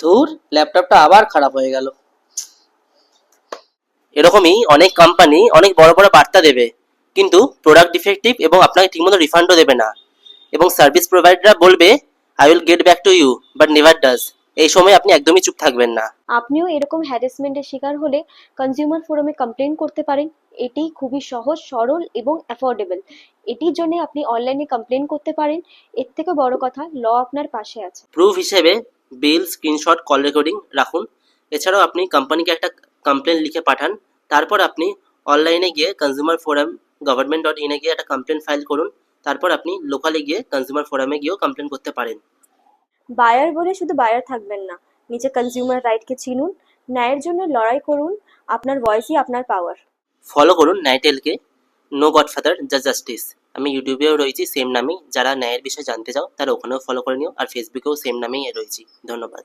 ধুর, ল্যাপটপটা আবার খারাপ হয়ে গেল। এরকমই অনেক কোম্পানি অনেক বড় বড় বার্তা দেবে, কিন্তু প্রোডাক্ট ডিফেক্টিভ এবং আপনাকে ঠিকমতো রিফান্ডও দেবে না। এবং সার্ভিস প্রোভাইডাররা বলবে I will get back to you, but never does. এই সময় আপনি একদমই চুপ থাকবেন না। আপনিও এরকম হ্যারাসমেন্টের শিকার হলে কনজিউমার ফোরামে কমপ্লেন করতে পারেন। এটি খুবই সহজ, সরল এবং অ্যাফোর্ডেবল। এটির জন্য আপনি অনলাইনে কমপ্লেন করতে পারেন। এর থেকে বড় কথা, ল আপনার পাশে আছে। প্রুফ হিসেবে বিল, স্ক্রিনশট, কল রেকর্ডিং রাখুন। এছাড়াও আপনি কোম্পানিকে একটা কমপ্লেন লিখে পাঠান। তারপর আপনি অনলাইনে গিয়ে কনজিউমার ফোরাম গভর্নমেন্ট.in-এ গিয়ে একটা কমপ্লেন ফাইল করুন। তারপর আপনি লোকালে গিয়ে কনজিউমার ফোরামে গিয়েও কমপ্লেন করতে পারেন। বায়ার বলে শুধু বায়ার থাকবেন না, নিজে কনজিউমার রাইটকে চিনুন, ন্যায়ের জন্য লড়াই করুন। আপনার ভয়েসই আপনার পাওয়ার। ফলো করুন ন্যায়টেলকে, নো গডফাদার যা জাস্টিস। আমি ইউটিউবেও রয়েছি সেম নামেই, যারা ন্যায়ের বিষয়ে জানতে চাও তারা ওখানেও ফলো করে নিও, আর ফেসবুকেও সেম নামেই রয়েছি। ধন্যবাদ।